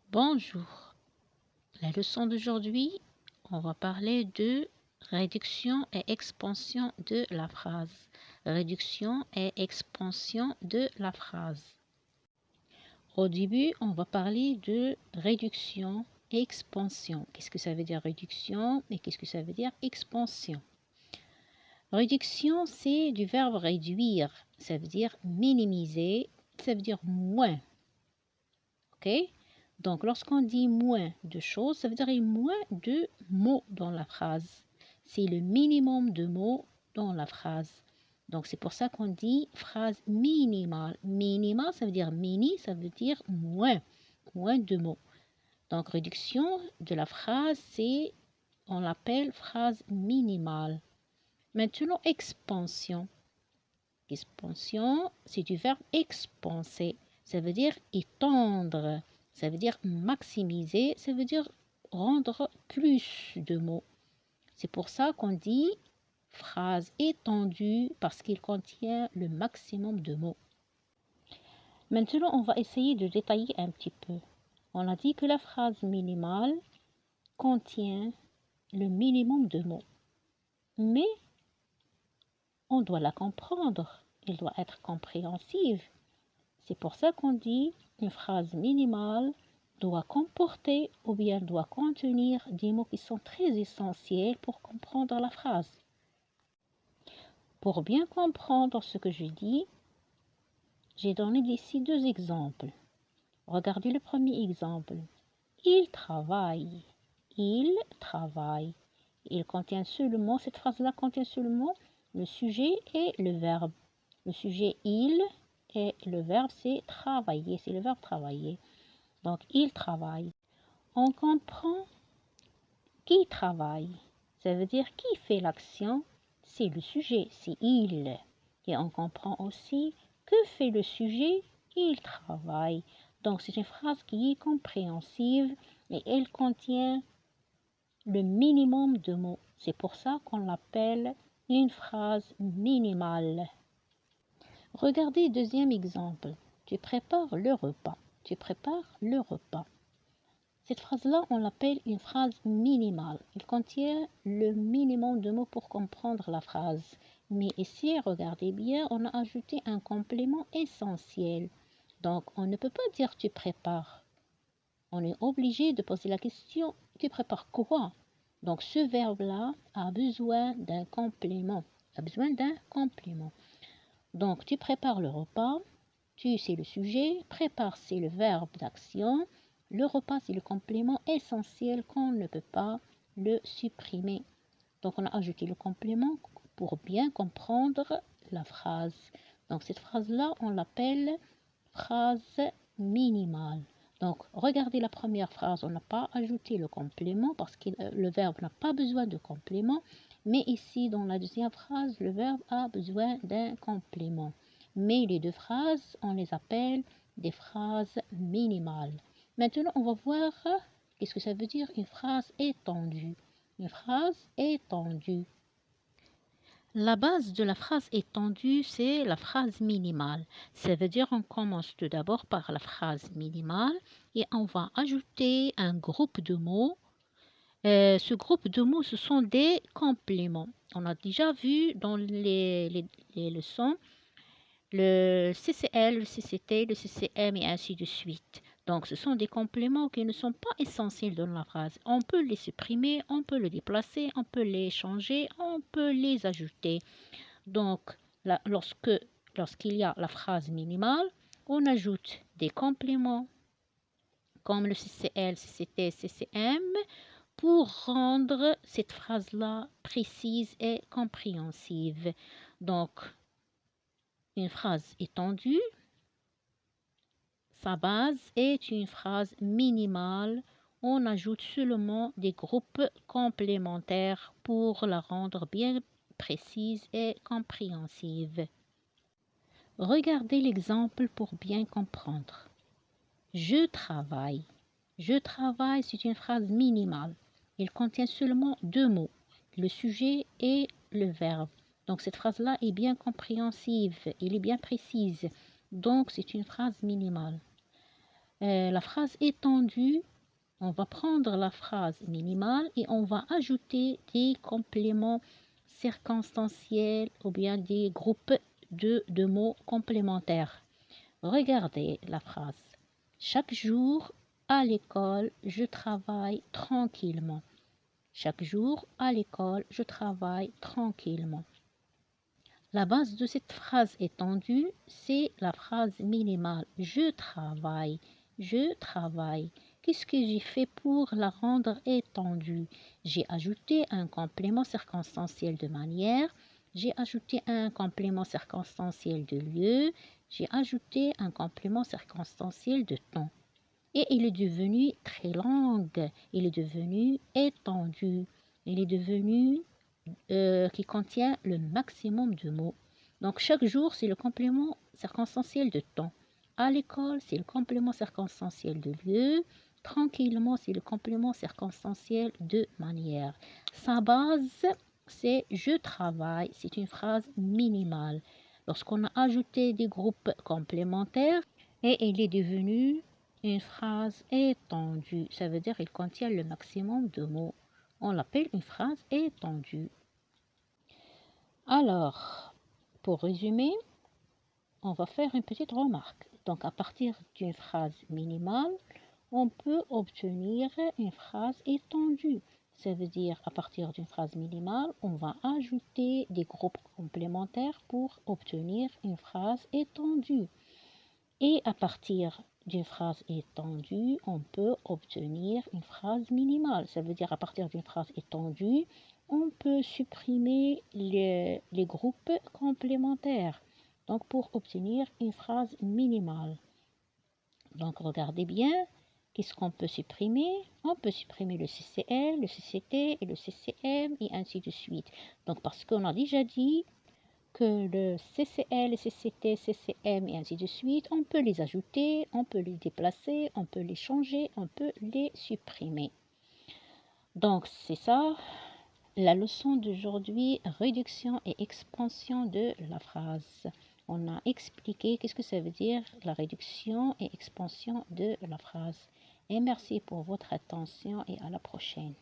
Bonjour. La leçon d'aujourd'hui, on va parler de réduction et expansion de la phrase. Réduction et expansion de la phrase. Au début, on va parler de réduction et expansion. Qu'est-ce que ça veut dire réduction et qu'est-ce que ça veut dire expansion? Réduction, c'est du verbe réduire. Ça veut dire minimiser, ça veut dire moins. Ok? Donc, lorsqu'on dit moins de choses, ça veut dire moins de mots dans la phrase. C'est le minimum de mots dans la phrase. Donc, c'est pour ça qu'on dit phrase minimale. Minima, ça veut dire mini, ça veut dire moins de mots. Donc, réduction de la phrase, on l'appelle phrase minimale. Maintenant, expansion. Expansion, c'est du verbe expanser. Ça veut dire étendre. Ça veut dire maximiser, ça veut dire rendre plus de mots. C'est pour ça qu'on dit phrase étendue parce qu'il contient le maximum de mots. Maintenant, on va essayer de détailler un petit peu. On a dit que la phrase minimale contient le minimum de mots. Mais on doit la comprendre. Elle doit être compréhensive. C'est pour ça qu'on dit une phrase minimale doit comporter ou bien doit contenir des mots qui sont très essentiels pour comprendre la phrase. Pour bien comprendre ce que je dis, j'ai donné ici deux exemples. Regardez le premier exemple. Il travaille. Il travaille. Cette phrase-là contient seulement le sujet et le verbe. Le sujet il et le verbe c'est travailler, c'est le verbe travailler. Donc il travaille. On comprend qui travaille. Ça veut dire qui fait l'action, c'est le sujet, c'est il. Et on comprend aussi que fait le sujet, il travaille. Donc c'est une phrase qui est compréhensive et elle contient le minimum de mots. C'est pour ça qu'on l'appelle une phrase minimale. Regardez deuxième exemple. Tu prépares le repas. Tu prépares le repas. Cette phrase-là, on l'appelle une phrase minimale. Elle contient le minimum de mots pour comprendre la phrase. Mais ici, regardez bien, on a ajouté un complément essentiel. Donc, on ne peut pas dire tu prépares. On est obligé de poser la question, tu prépares quoi? Donc, ce verbe-là a besoin d'un complément. Donc, tu prépares le repas. Tu, c'est le sujet. Prépare, c'est le verbe d'action. Le repas, c'est le complément essentiel qu'on ne peut pas le supprimer. Donc, on a ajouté le complément pour bien comprendre la phrase. Donc, cette phrase-là, on l'appelle phrase minimale. Donc, regardez la première phrase, on n'a pas ajouté le complément parce que le verbe n'a pas besoin de complément. Mais ici, dans la deuxième phrase, le verbe a besoin d'un complément. Mais les deux phrases, on les appelle des phrases minimales. Maintenant, on va voir qu'est-ce que ça veut dire une phrase étendue. Une phrase étendue. La base de la phrase étendue, c'est la phrase minimale. Ça veut dire qu'on commence tout d'abord par la phrase minimale et on va ajouter un groupe de mots. Ce groupe de mots, ce sont des compléments. On a déjà vu dans les leçons le CCL, le CCT, le CCM et ainsi de suite. Donc, ce sont des compléments qui ne sont pas essentiels dans la phrase. On peut les supprimer, on peut les déplacer, on peut les changer, on peut les ajouter. Donc, lorsqu'il y a la phrase minimale, on ajoute des compléments comme le CCL, CCT, CCM pour rendre cette phrase-là précise et compréhensive. Donc, une phrase étendue, sa base est une phrase minimale. On ajoute seulement des groupes complémentaires pour la rendre bien précise et compréhensive. Regardez l'exemple pour bien comprendre. Je travaille. Je travaille, c'est une phrase minimale. Elle contient seulement deux mots, le sujet et le verbe. Donc cette phrase-là est bien compréhensive, elle est bien précise. Donc c'est une phrase minimale. La phrase étendue, on va prendre la phrase minimale et on va ajouter des compléments circonstanciels ou bien des groupes de mots complémentaires. Regardez la phrase. Chaque jour à l'école, je travaille tranquillement. Chaque jour à l'école, je travaille tranquillement. La base de cette phrase étendue, c'est la phrase minimale. Je travaille, je travaille. Qu'est-ce que j'ai fait pour la rendre étendue? J'ai ajouté un complément circonstanciel de manière, j'ai ajouté un complément circonstanciel de lieu, j'ai ajouté un complément circonstanciel de temps. Et il est devenu très long, il est devenu étendu, il est devenu qui contient le maximum de mots. Donc chaque jour, c'est le complément circonstanciel de temps. À l'école, c'est le complément circonstanciel de lieu. Tranquillement, c'est le complément circonstanciel de manière. Sa base, c'est je travaille. C'est une phrase minimale. Lorsqu'on a ajouté des groupes complémentaires, et il est devenu une phrase étendue. Ça veut dire qu'il contient le maximum de mots. On l'appelle une phrase étendue. Alors, pour résumer, on va faire une petite remarque. Donc, à partir d'une phrase minimale, on peut obtenir une phrase étendue. Ça veut dire, à partir d'une phrase minimale, on va ajouter des groupes complémentaires pour obtenir une phrase étendue. Et à partir d'une phrase étendue, on peut obtenir une phrase minimale. Ça veut dire à partir d'une phrase étendue, on peut supprimer les groupes complémentaires. Donc pour obtenir une phrase minimale. Donc regardez bien, qu'est-ce qu'on peut supprimer? On peut supprimer le CCL, le CCT et le CCM et ainsi de suite. Donc parce qu'on a déjà dit que le CCL, CCT, CCM et ainsi de suite, on peut les ajouter, on peut les déplacer, on peut les changer, on peut les supprimer. Donc c'est ça, la leçon d'aujourd'hui, réduction et expansion de la phrase. On a expliqué qu'est-ce que ça veut dire la réduction et expansion de la phrase. Et merci pour votre attention et à la prochaine.